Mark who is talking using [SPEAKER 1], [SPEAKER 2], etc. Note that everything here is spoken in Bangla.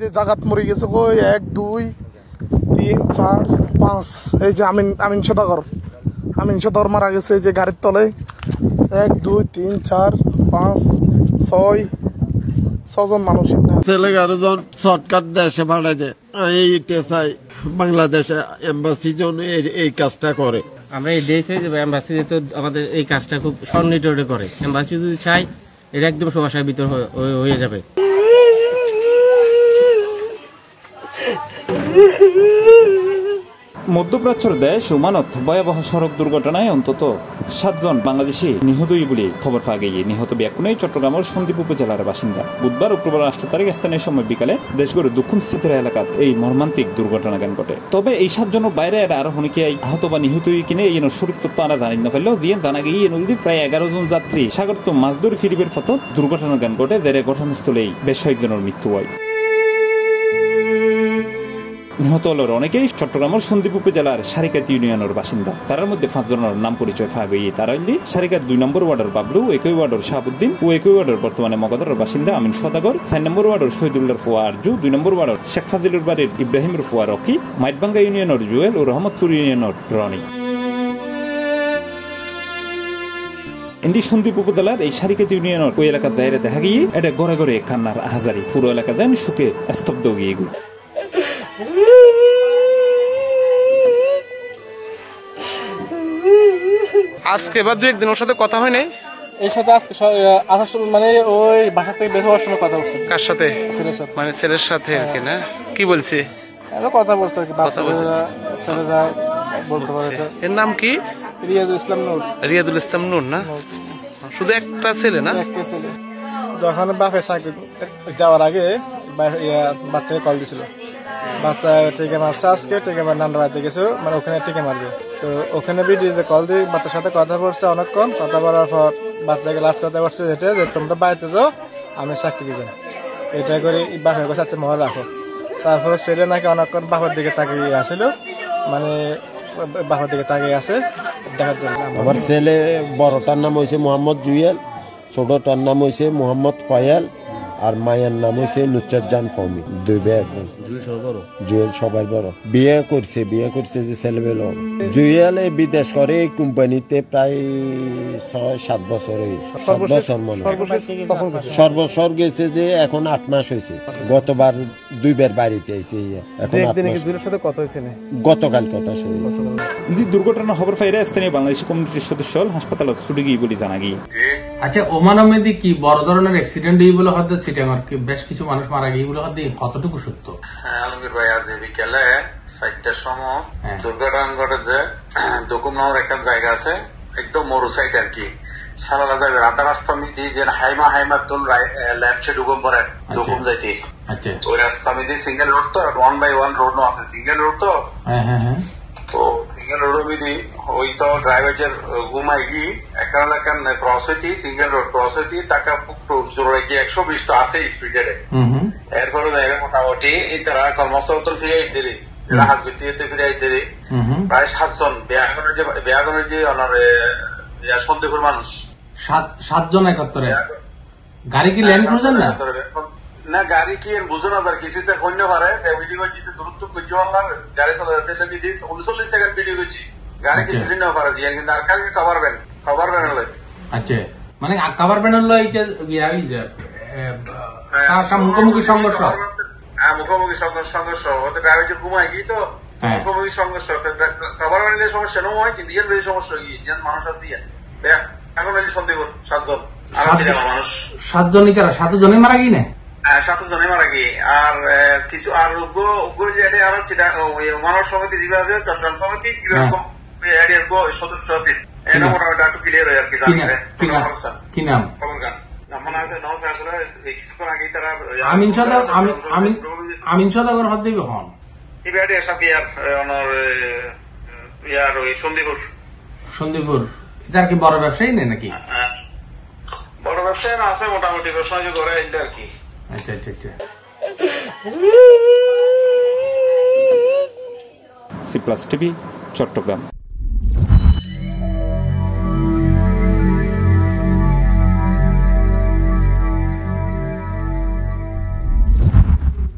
[SPEAKER 1] যে জাগাত মরে গেছে কই 1 2 3 4 5 এই যে আমিন সদাগর মারা গেছে এই যে গাড়ির তলে 1 2 3 4 5 6 জন মানুষ
[SPEAKER 2] ছেলে গারজন শর্টকাট দেশে পাঠাই দেয় এইটা চাই বাংলাদেশে এম্বাসি জন এই কাজটা করে।
[SPEAKER 3] আমরা এই দেশে যে এম্বাসি তো আমাদের এই কাজটা খুব সন্নিটরে করে। এম্বাসি যদি চাই এটা একদম সমস্যার ভিতর হয়ে যাবে।
[SPEAKER 4] মধ্যপ্রাচ্যের দেশ ওমানত ভয়াবহ সড়ক দুর্ঘটনায় অন্তত 7 জন বাংলাদেশি নিহতই বলে খবর পাওয়া গিয়ে নিহত ব্যক্তিই চট্টগ্রামের সন্দ্বীপ উপজেলার বাসিন্দা। বুধবার অক্টোবর 8 তারিখ স্থানীয় সময় বিকালে দেশগড়ের দক্ষিণ সিতরা এলাকাত এই মর্মান্তিক দুর্ঘটনা ঘটে। তবে এই 7 জনের বাইরে আরো অনেকে আহত বা নিহতই কিনে এই সঠিক তথ্য আমরা জানি না পারলেও দিয়ে জানা গিয়ে এই নদীতে প্রায় 11 জন যাত্রী সাগর তো মাছ ধরে ফিরিবের ফলত দুর্ঘটনা ঘটে, যার ঘটনাস্থলেই বেশ কয়েকজনের মৃত্যু হয়। নিহত হলের অনেকেই চট্টগ্রামের সন্দ্বীপ উপজেলার সারিকাত ইউনিয়নের বাসিন্দা। তার মধ্যে 5 জনের নাম পরিচয় পাওয়া গিয়ে তারা হইলি সারিকাত 2 নম্বর ওয়ার্ডের বাবলু, 1 ওয়ার্ডের শাহাবুদ্দিন ও 1 ওয়ার্ডের বর্তমানে মগদরের বাসিন্দা আমিন সদাগর, 4 নম্বর ওয়ার্ডের শহীদুল্লাহর ফুয়া আরজু, 2 নম্বর ওয়ার্ডের শেখ ফাজিলুর বাড়ির ইব্রাহিমের ফুয়া রকি, মাইটবাঙ্গা ইউনিয়নের জুয়েল ও রহমতপুর ইউনিয়নের রনি। এন্ডি সন্দ্বীপ উপজেলার এই সারিকাত ইউনিয়নের ওই এলাকার দায়রে দেখা গিয়ে এটা ঘরে ঘরে কান্নার আহাজারি, পুরো এলাকা দেন সুখে স্তব্ধ গিয়ে গেল।
[SPEAKER 1] আজকে বা 2 একদিন ওর সাথে কথা হয় নাই।
[SPEAKER 5] এর সাথে আজকে আসার সময় মানে ওই বাসা থেকে বের হওয়ার সময় কথা বলছে।
[SPEAKER 1] কার সাথে?
[SPEAKER 5] ছেলের সাথে।
[SPEAKER 1] মানে ছেলের সাথে আর কি না? কি বলছে?
[SPEAKER 5] কথা বলছে আর কি। ছেলে যায় বলতে পারে।
[SPEAKER 1] এর নাম কি?
[SPEAKER 5] রিয়াদুল ইসলাম নূর না?
[SPEAKER 1] শুধু একটা ছেলে না?
[SPEAKER 5] একটা ছেলে। যখন বাপে সাইকেল যাওয়ার আগে বাচ্চাকে কল দিছিল, বাচ্চা টিকে মারছে, আজকে টিকে মার নান্ডা বাড়িতে গেছে, মানে ওখানে টিকে মারবে। তো ওখানে ভিডিওতে কল দিয়ে বাচ্চার সাথে কথা বলছে অনেকক্ষণ। কথা বলার পর বাচ্চাকে লাস্ট কথা বলছে যেটা যে তোমরা বাড়িতে যাও, আমি সাক্ষী দিবেন। এটা করে বাপের কাছে আছে মহল রাখো। তারপরে ছেলে নাকি অনেকক্ষণ বাপের দিকে তাকিয়ে আসছিল, মানে বাপের দিকে তাকিয়ে আছে দেখার জন্য।
[SPEAKER 2] আমার ছেলে বড়টার নাম হয়েছে মোহাম্মদ জুয়েল, ছোটটার নাম হয়েছে মোহাম্মদ ফয়াল, আর মায়ের নাম হয়েছে নুসরাত জান ফমি। 2 ভাই। জুয়েল সবাই বড়। বিয়ে করছে যে ছেলেবেলা। জুয়েল বিদেশ করে এই কোম্পানিতে প্রায় 6-7 বছর সর্বসর গেছে যে এখন 8 মাস হয়েছে। গতবার 2 বার বাড়িতে আইছে। এখন গতকাল কথা শুনেছি।
[SPEAKER 4] দুর্ঘটনা খবর পাইলে স্থানীয় বাংলাদেশি কমিউনিটির সদস্য হাসপাতালে ছুটে গিয়ে বলে জানা গিয়ে।
[SPEAKER 6] আচ্ছা, ওমান আহমেদি কি বড় ধরনের অ্যাক্সিডেন্ট এই বলে হতে চিটাঙ্গার বেশ কিছু মানুষ মারা গিয়ে বলে হতে কতটুকু সত্য?
[SPEAKER 7] আলমগীর ভাই, আজ বিকেলে 4টার সময় দুর্ঘটনা ঘটেছে। দকুম নামের একটা জায়গা আছে, একদম মরু সাইড আর কি। সালালা যাবে রাতা রাস্তা মিদি যে হাইমা তুল লেফট সাইড ঢুকুম পরে দকুম যাইতে। আচ্ছা, ওই রাস্তা মিদি সিঙ্গেল রোড তো 1/1 রোড নো আছে, সিঙ্গেল রোড তো। হ্যাঁ। তো সিঙ্গেল রোড মিদি ওই তো ড্রাইভার ঘুমাই গিয়ে একান ক্রস হইতে সিঙ্গেল রোড ক্রস হইতে টাকা 120 তো আছে স্পিডে। এরপরে জায়গা মোটামুটি এই তারা কর্মস্থল ফিরে আইতে হাসপাতালে ফিরে আইতে প্রায় 7 জন বেয়াগনের যে সন্দেহের মানুষ।
[SPEAKER 6] 7 জন একাত্তরে গাড়ি কি ল্যান্ড ক্রুজার
[SPEAKER 7] না গাড়ি কি বুঝো না, তার কিছুতে কন্য পারে ভিডিও দূরত্ব করছি পারলাম গাড়ি চলে যাতে 39 সেকেন্ড ভিডিও করছি গাড়ি কিছু দিন পারে কিন্তু আর কালকে কভার ব্যান হলো।
[SPEAKER 6] আচ্ছা, মানে কভার ব্যান হলো মুখোমুখি সংঘর্ষ।
[SPEAKER 7] হ্যাঁ, মুখোমুখি সংঘর্ষ হতে ড্রাইভার ঘুমায় গিয়ে তো মুখোমুখি সংঘর্ষ। কভার ব্যানের সমস্যা নয় হয় কিন্তু ইয়ের বেশি সমস্যা হয়ে গিয়ে মানুষ আছে এখন সন্দেহ 7 জন মানুষ।
[SPEAKER 6] 7 জনই তারা 7 জনে মারা গিয়ে না?
[SPEAKER 7] 7 জনে মারা গিয়ে। আর কিছু আর মানব সমিতি জীবন আছে, চট্টগ্রাম সমিতি কিরকম সদস্য আছে এটা মোটামুটি একটু ক্লিয়ার হয় আর কি। জানি
[SPEAKER 6] কি নাম
[SPEAKER 7] খবর গান মনে আছে নওসা আসলে কিছুক্ষণ আগেই তারা
[SPEAKER 6] আমিন সদাগর হাত দিবে হন
[SPEAKER 7] এই ব্যাটের সাথে আর অনর ইয়ার ওই সন্দীপুর
[SPEAKER 6] এটার কি বড় ব্যবসায়ী নেই নাকি?
[SPEAKER 7] বড় ব্যবসায়ী না আছে, মোটামুটি ব্যবসা করে এটা আর কি।
[SPEAKER 6] আচ্ছা।
[SPEAKER 4] C plus TV, Chittagong.